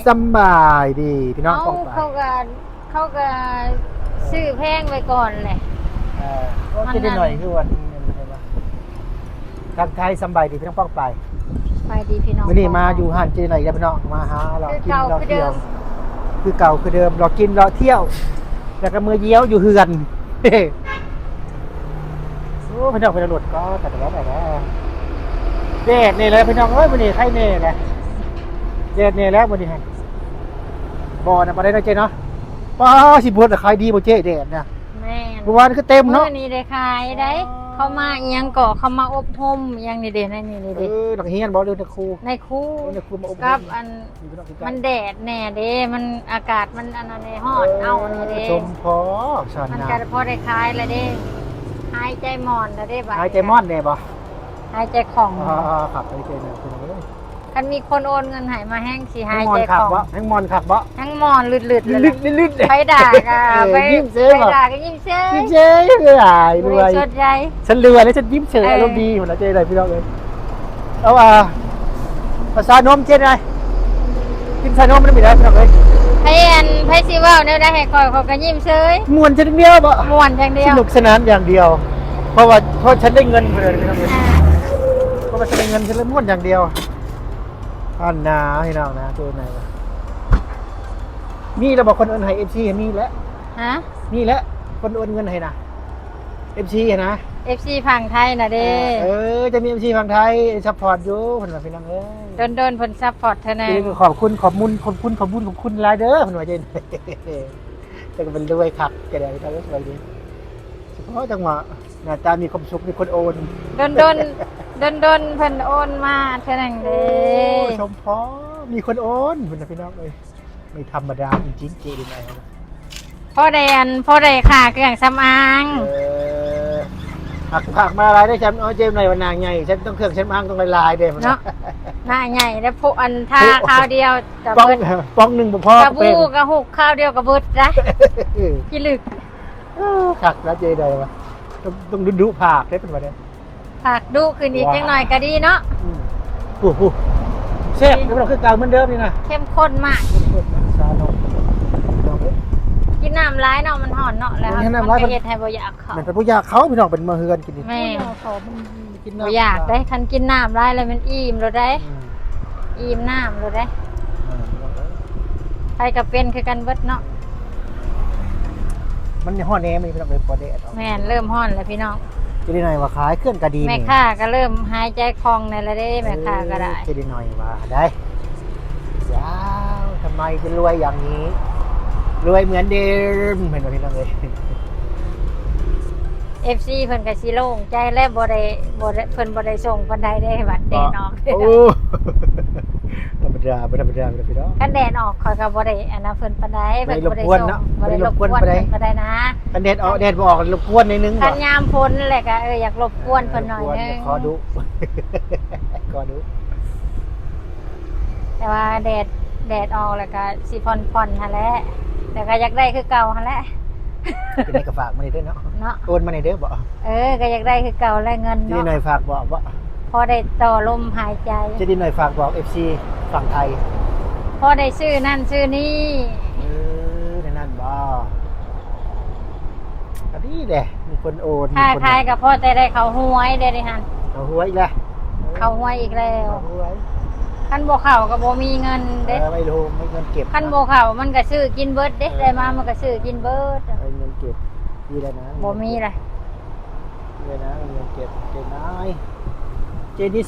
สบายดีพี่น้องป้องไป เขาก็ซื้อแพงไว้ก่อนแหละ ก็จะได้หน่อยคือวันนี้ทางไทยสบายดีพี่น้องป้องไป ไปดีพี่น้อง วันนี้มาอยู่หันจะได้หน่อยกันพี่น้องมาหาเรากินเราเที่ยวคือเก่าคือเดิมเรากินเราเที่ยวแล้วก็มือเยี่ยวอยู่เฮือนโอ้พี่น้องเป็นตำรวจก็แต่แล้วเด็ดนี่เลยพี่น้องเอ้ยวันนี้ใครเน่เลยเด็ดนี่แล้ววันนี้บ่อนะบ่ได้นะเจ๊เนาะป้าสิบวชขายดีบ่เจ๊เด็ดนะ แม่น เมื่อวานก็เต็มเนาะ มื้อนี้ได้ขายได้เขามาอิหยังก่อเขามาอบรมอิหยังนี่เด้นั่นนี่เด้ หลังเฮียนบ่เดินตะครู ในครู ในครูมาอบรม กับอันมันแดดแน่เด้มันอากาศมันอันนั้นฮ้อนเอานี่เด้ ชมพอชา มัน นา ก็พอได้ขายแล้วเด้หายใจหมอนแล้วเด้บัด หายใจมอนได้บ่ หายใจของ ขับไปเจอเนี่ยคุณเอ้ย คันมีคนโอนเงินให้มาแห้งสิหาย มอ ใจ นขั ข บ อง บ่ทั้งมอนขับบ่ ทั้งหมอนลึดๆเลย ลึด ไปด่าก็ไป ยิ้มเฉย ไป บ่ ด่าก็ยิ้มเฉย ยิ้มเฉยเลยหายรวย สดใจ ฉันรวยแล้วฉันยิ้มเฉยอารมณ์ดีหมดแล้วเจ๊เลยพี่น้องเอ้ยเอาภาษานมเจ๊ไงกินชานมมันไม่ได้พี่น้องเอ้ย ไผสิเว้าแนวใดให้คอยเขาก็ยิ้มเฉย ม่วนฉันเดียวบ่ ม่วนอย่างเดี ส ยว นุกสนานอย่างเดียว เพราะฉันได้เงินมาเลยพี่น้องเอ้ย เพราะว่าฉันได้เงินฉันเลยม่วนอย่างเดียวอันนาให้น้องนะตัวไหนวะมีเราบอกคนโอนให้เอฟซีมีแล้ว ฮะ มีแล้วคนโอนเงินให้นะเอฟซีนะ FC ฝั่งไทยน่ะเด้ จะมีเอฟซีฝั่งไทยซัพพอร์ตอยู่คนว่าพี่น้องเอ้ย โดนเพิ่นซัพพอร์ตเท่านั้น ขอบคุณหลายเด้อคนว่าเจน จะเป็นรวยคักจะได้ก็สบายดีเฉพาะจังหวะหน้าตามีความสุขมีคนโอน โดนเพิ่นโอนมาเท่านั้นเด้ ชมพอมีคนโอนคนว่าพี่น้องเอ้ยไม่ธรรมดาจริงๆเจดีไหน พ่อได้ค่าเครื่องสำอาง ผักมาลายได้ฉันเจมหน่อยวันนางใหญ่ฉันต้องเครื่องฉันอ้างต้องลายเด้มัน เนาะหน้าใหญ่แล้วพวกอันทาคราวเดียวก็ ป้อง เบิด ป้องหนึ่งพ่อก ระบูกระหุกข้าวเดียวกับเบิดนะกี่ลึก ขักแล้วเจได้วะต้องดุผักได้เป็นวันนี้ ผักดุขึ้นอีกจังหน่อยก็ดีเนาะ โอ้โหเชฟเราคือเก่าเหมือนเดิมนี่นะ เข้มข้นมาก ชาโน กินน้ำร้ายเนาะมันห่อนเนาะแล้วมันก็เฮ็ดให้บ่อยากเขา มันเป็นผู้ยาเขาพี่น้องเป็นมาเฮือนกินนี่ แม่ เขากิน บ่อยากได้คันกินน้ำร้ายแล้วมันอิ่มแล้วได้อิ่มน้ำแล้วได้ไปกับเป็นคือกันเบิดเนาะ มันห่อแหนมันพี่น้องเป็นพอเดะ แม่นเริ่มห่อนแล้วพี่น้อง จะได้หน่อยว่าขายเครื่องกระดี แม่ค้าก็เริ่มหายใจคล่องในละเด้แม่ค้าก็ได้ จะได้หน่อยว่าได้ยาวทำไมจะรวยอย่างนี้รวยเหมือนเดิมเห็นไหมพี่น้องเลย FC เพิ่นก็สิโล่งใจแล้วบ่ได้เพิ่นบ่ได้ส่งปานใดได้บัดแดดออก โอ้ธรรมดาไม่ธรรมดาเลยพี่น้อง กันแดดออกข่อยก็บ่ได้อันนั้นเพิ่นปานใดเพิ่นบ่ได้ ไม่รบกวน ส่ง เนาะ บ่ได้รบกวน ไม่รบกวนปานใด เพิ่นปานใดนะ กันแดดออกแดดบ่ออกรบกวนนิดนึง คันยามฝนแหละก็อยากรบกวนเพิ่นหน่อยนึง ขอดูขอดู แต่ว่าแดดออกแล้วก็สิผ่อนหั่นแหละแต่ก็อยากได้คือเก่าหั่นแหละ เป็นในกระฝากมาในเด้อเนาะ เนาะ โอนมาในเด้อบ่ ก็อยากได้คือเก่าและเงิน จะได้ เนาะ หน่อยฝากบอกว่า พอได้ต่อลมหายใจ จะได้หน่อยฝากบอก FC ฝั่งไทย พอได้ซื้อนั่นซื้อนี่ ในนั้นบ่ก็ดีแหละมีคนโอน ค่าขายกับพ่อแต่ได้เขาหวยได้ดิฮัน เอาหวยอีกแล้ว เขาหวยอีกแล้ว เอาหวย คันบ่เข้าก็บ่มีเงินเด้ ไม่รู้ไม่เงินเก็บ คันบ่เข้ามันก็ซื้อกินเบิดเด้ได้มามันก็ซื้อกินเบิด ไม่เงินเก็บดีแล้วนะ บ่มีเลย ดีแล้วนะเงินเก็บเก็บน้อยเจนิส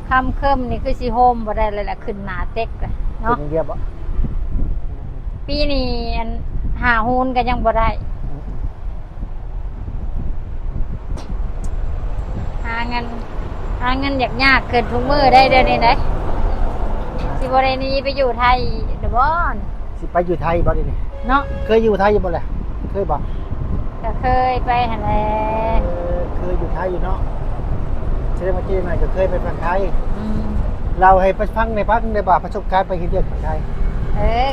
คำเคิมนี่คือสิโฮมบ่ได้เลยล่ะขึ้นหน้าเต็กเลย เนาะ เนาะ เรียบบ่ ปีนี้อันหาฮูนก็ยังบ่ได้หาเงินยากๆขึ้นทุกมื้อได้เดี๋ยวนี้ได้สิบ่ได้หนีไปอยู่ไทยเด้อบ่ สิไปอยู่ไทยบ่ดินี่ เนาะ เคยอยู่ไทยอยู่บ่ล่ะเคยบ่ ก็เคยไปหั่นแหละ เคยอยู่ไทยอยู่เนาะแสดงว่าเจหน่อยก็เคยไปฝั่งไทย อืม เราให้ไปฟังในพักในบ่าประสบการณ์ไปเฮ็ดเวียกฝั่งไทย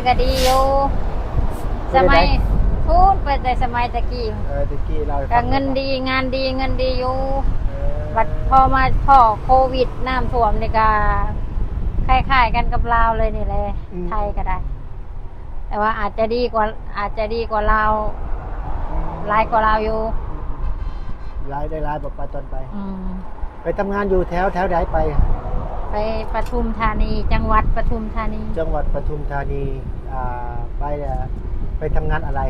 ก็ดีอยู่สมัยพูดไปแต่สมัยตะกี้ ตะกี้เราให้ ก็ ฟัง เงินดีงานดีเงินดีอยู่ เออ บัดพอมาพ่อโควิดน้ำท่วมนี่ก็ คล้ายๆกันกับลาวเลยนี่แหละไทยก็ได้ แต่ว่าอาจจะดีกว่าลาวหลายกว่าลาวอยู่ รายได้รายบอกไปตอนไป อืม ไปทำงานอยู่แถวไหนไป ไปปทุมธานีจังหวัดปทุมธานี จังหวัดปทุมธานีไปทำงานอะไร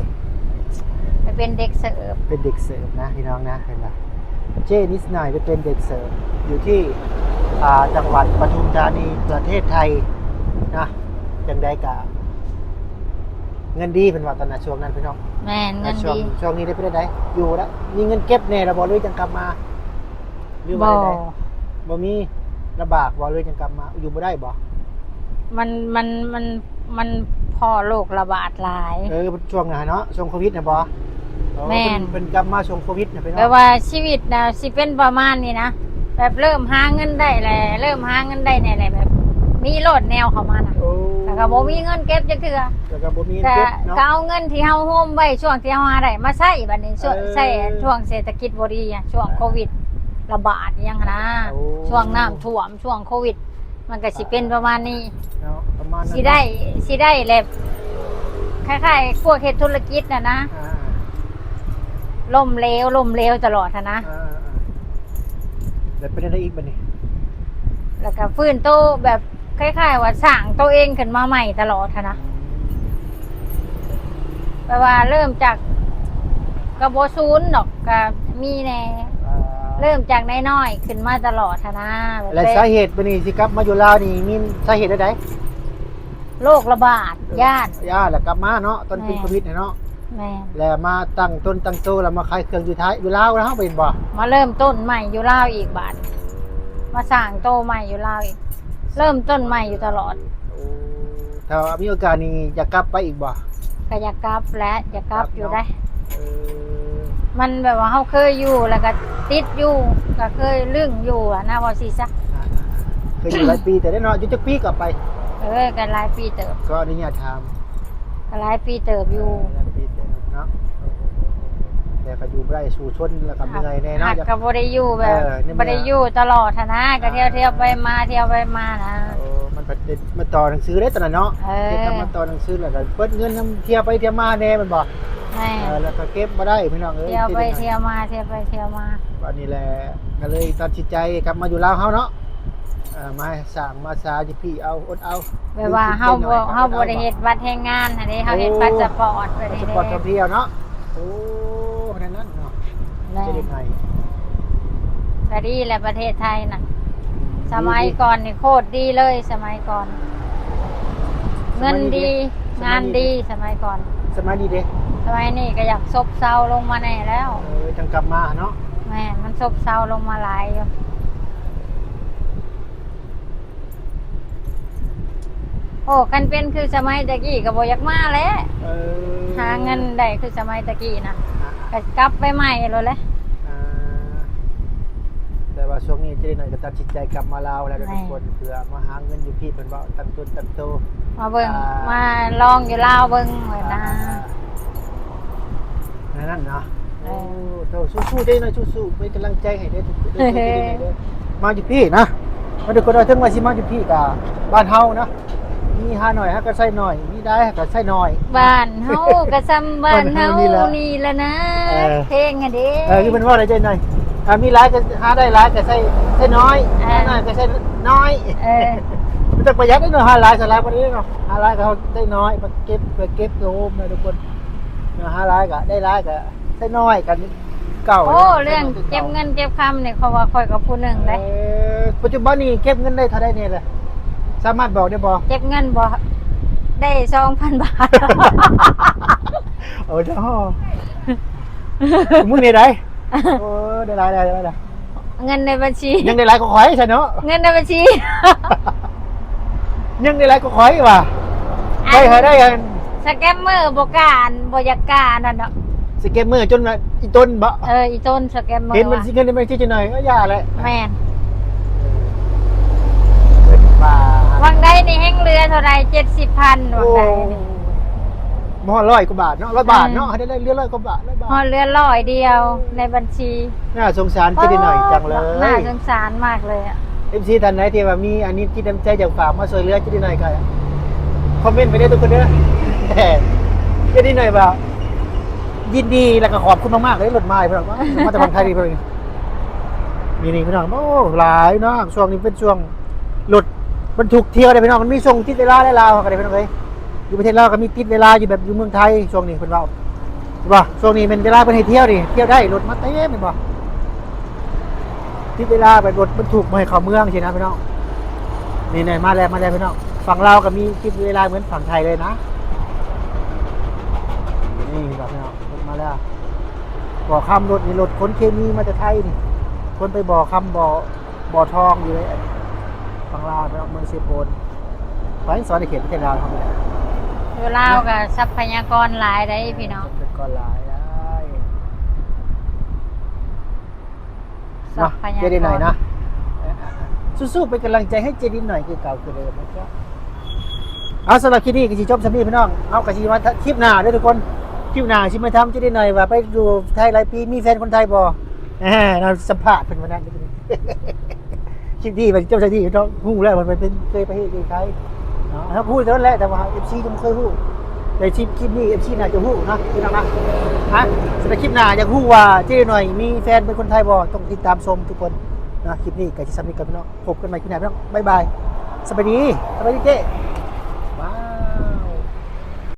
ไปเป็นเด็กเสิร์ฟ เป็นเด็กเสิร์ฟนะพี่น้องนะเห็นไหมเจนิสนายไปเป็นเด็กเสิร์ฟอยู่ที่จังหวัดปทุมธานีประเทศไทยนะจังได้กะเงินดีเป็นว่าตอนนั้นช่วงนั้นพี่น้อง แม่นเงิน ช่วง ดี ช่วงนี้ได้ไปได้อยู่แล้วมีเงินเก็บแน่ระบอเลยจังกลับมาหรือ บ่ ว่าได้บ่มีระบากบ่เลยจังกลับมาอยู่บ่ได้บ่ มันพอโรคระบาดหลาย ช่วงไหนเนาะช่วงโควิดนะบ่ แม่น เป็นกลับมาช่วงโควิดนะพี่น้อง แปลว่าชีวิตนะสิเป็นประมาณนี้นะแบบเริ่มหาเงินได้แหละเริ่มหาเงินได้แน่แหละแบบ มีโลดแนวเข้ามาน่ะ โอ้ แต่ก็บ่มีเงินเก็บจักเทื่อ แต่ก็บ่มี แต่ เก็บเนาะ ก็เอาเงินที่เฮาโฮมไว้ช่วงที่เฮาหาได้มาใช้บัดนี้ช่วง เออ ใช้ช่วงเศรษฐกิจบ่ดีอะช่วงโควิดระบาดอิหยังหั้นนะ โอ้ ช่วงน้ำท่วมช่วงโควิด มันก็สิเป็นประมาณนี้ เนาะประมาณนั้น สิได้แหละคล้ายๆพวกเฮ็ดธุรกิจน่ะนะ อ่า ล่มเหลวตลอดหั้นนะ เดี๋ยวเป็นอะไรอีกบัดนี้ แล้วก็ฟื้นโตแบบคล้ายๆว่าสร้างตัวเองขึ้นมาใหม่ตลอดหั้นนะแปลว่าเริ่มจากกระโบศูนย์ดอกก็มีแน่เริ่มจากน้อยๆขึ้นมาตลอดหั้นนะแบบ และสาเหตุบัดนี้สิกลับมาอยู่ลาวนี่มีสาเหตุใด โรคระบาดญาติ แล้วกลับมาเนาะตอนเป็น แม่ โควิดเนี่ยเนาะ แม่ แล้วมาตั้งต้นตั้งโตแล้วมาขายเครื่องอยู่ท้ายอยู่ลาวแล้วเฮาเป็นบ่ มาเริ่มต้นใหม่อยู่ลาวอีกบาทมาสร้างโตใหม่อยู่ลาวอีกเริ่มต้นใหม่อยู่ตลอด ถ้ามีโอกาสนี่อยากกลับไปอีกบ่ ก็อยากกลับและอยากกลับอยู่ได้ เออ มันแบบว่าเขาเคยอยู่แล้วก็ติดอยู่ก็เคยลึ่งอยู่อะนะว่าสิซะ เคยอยู่หลายปีแต่ได้เนาะอยู่จักปีกลับไป กันหลายปีเติบ ก็อนุญาตถาม ก็หลายปีเติบอยู่ หลายปีเนาะแต่ก็อยู่บ่ได้สู่ชนแล้วก็เมื่อยแน่เนาะ หักก็บ่ได้อยู่แบบ เนี่ย บ่ได้อยู่ตลอดหั้นนะก็เที่ยวไปมาเที่ยวไปมานะ มันเป็นมาต่อหนังสือได้ตอนนั้นเนาะ เออ เก็บมาต่อหนังสือแล้วก็เปิดเงินนำเที่ยวไปเที่ยวมาแน่มันบ่ แม่ แล้วก็เก็บบ่ได้พี่น้องเอ้ย เที่ยวไปเที่ยวมาเที่ยวไปเที่ยวมา วันนี้แหละก็เลยตัดสินใจกลับมาอยู่ลาวเฮาเนาะมาสร้างมาสาจิพี่เอาอดเอา แบบว่าเฮาบ่ได้เฮ็ดบัตรแรงงานอันนี้เฮาเฮ็ดพาสปอร์ตไป ส นี่ ปอร์ตท่องเที่ยวเนาะโอ้นั่นนั่นเนาะ แม่ จะได้ไง ก็ดีแหละประเทศไทยน่ะ สมัยก่อนนี่โคตรดีเลยสมัยก่อน เงินดีงานดีสมัยก่อน สมัยนี้เด้ สมัยนี้ก็อยากซบเซาลงมาแน่แล้ว จังกลับมาเนาะ แม่มันซบเซาลงมาหลายอยู่โอ้กันเป็นคือสมัยตะกี้ก็บ่อยากมาแล้ว เออ หาเงินได้คือสมัยตะกี้นะก็กลับไปใหม่เลยแหละ แต่ว่าช่วงนี้จะได้หน่อยก็ตัดสินใจกลับมาลาวแล้วทุกคนเพื่อมาหาเงินอยู่พี่เป็นว่าตั้งต้นตั้งโต มาเบิ่งมาลองอยู่ลาวเบิ่งเหมือนนะ นั่นเนาะ เอ โอ้ อ โธ่สู้ๆได้หน่อยสู้ๆเป็นกำลังใจให้ได้ทุกคนมาอยู่พี่นะมาดูคนเราถึงมาสิมาอยู่พี่กับบ้านเฮานะมีหาหน่อยฮะก็ใส่หน่อยมีได้ก็ใส่หน่อย บ้านเฮากะซ้ำบ้านเฮา บ้านเฮานี่แหละ นี่ละนะ เออ เพลงอะเด้ คือมันว่าอะไรใจหน่อยมีร้ายก็หาได้ร้ายก็ใส่น้อยหาน้อยก็ใส่น้อย เออ มันจะประหยัดได้หน่อยหาร้ายสลายวันนี้เนาะหาร้ายก็เขาได้น้อยมาเก็บโลมนะทุกคนหาร้ายก็ได้ร้ายก็ใส่น้อยกันเก่า โอ้เรื่องเก็บเงินเก็บคำเนี่ยเขาว่าค่อยกับผู้หนึ่งเลย ปัจจุบันนี้เก็บเงินได้เท่าไรเนี่ยเลยสามารถบอกได้บ่ เก็บเงินบ่ได้2,000 บาท โอ้เจ้ามึงได้ไรโอ้ได้ไรได้ไร เงินในบัญชี ยังได้ไรก็ขอยใช่เนาะ เงินในบัญชี ยังได้ไรก็ขอยว่ะได้เหรอได้กัน สแกมเมอร์บ่กล้าบ่อยากกล้านั่นเนาะ สเกมเมอร์จนอีต้นบ่ อีต้นสแกมเมอร์ เห็นมัน ว่ะ สิเงินในบัญชีจะหน่อยก็อย่าเลย แม่น เป็นบ้า วังใดนี่แห้งเรือเท่าไร70,000วังใดนี่ มอ100 กว่าบาทเนาะ100 บาทเนาะได้เรือ100 กว่าบาท100 บาท พอเรือร้อยเดียวในบัญชี น่าสงสารจะได้หน่อยจังเลย น่าสงสารมากเลยอ่ะ FC ท่านไหนที่ว่ามีอันนี้คิดน้ำใจอยากฝากมาช่วยเหลือจะได้หน่อยก็คอมเมนต์ไปได้ทุกคนเด้อ จะได้หน่อยว่ายินดีแล้วก็ขอบคุณมากๆเลยรถมาพี่น้องมาแต่บางไทยดีเพิ่นนี่พี่น้องโอ้หลายเนาะช่วงนี้เป็นช่วงรถบรรทุกเที่ยวได้พี่น้องมันมีส่งติดเวลาได้ลาวก็ได้พี่น้องเอ้ยอยู่ประเทศลาวก็มีติดเวลาอยู่แบบอยู่เมืองไทยช่วงนี้เพิ่นว่าบ่ช่วงนี้เป็นเวลาเพิ่นให้เที่ยวนี่เที่ยวได้รถมาเต็มแม่นบ่ติดเวลาไปรถบรรทุกมาให้เข้าเมืองสินะพี่น้องนี่ๆมาแล้วพี่น้องฝั่งลาวก็มีติดเวลาเหมือนฝั่งไทยเลยนะนี่ครับพี่น้องรถมาแล้วบ่อคำรถนี่รถขนเคมีมาจากไทยนี่คนไปบ่อคำบ่อทองอยู่เลยฝั่งลาวพี่น้องเมืองเซโปนขอให้สอนในเขตประเทศลาวทำอะไร อยู่ลาวกับทรัพยากรหลายได้พี่น้อง เป็นก้อนหลายได้ ทรัพยากร เจดินหน่อยนะสู้ๆเป็นกำลังใจให้เจดินหน่อยคือเก่าคือเดิมนะครับเอาสำหรับคลิปนี้ก็จะจบสำนีพี่น้องเอากระชีมาคลิปหน้าด้วยทุกคนคลิปหน้าชิมมาทำเจดินหน่อยว่าไปดูไทยหลายปีมีแฟนคนไทยบ่เราสัมภาษณ์เป็นวันนั้นคลิปที่มันเจ้าหน้าที่เขาพูดแล้วมันเป็นเคยไปไทยถ้าพูดเท่านั้นแหละแต่ว่าเอฟซีก็ไม่เคยพูดในคลิปนี้เอฟซีน่าจะพูดนะพี่น้องนะสำหรับคลิปหน้าอยากพูดว่าเจดินหน่อยมีแฟนเป็นคนไทยบ่ต้องติดตามชมทุกคนนะคลิปนี้กับชิซัมนี่กับพี่น้องพบกันใหม่คลิปหน้าพี่น้องบ๊ายบายสวัสดีเจ๊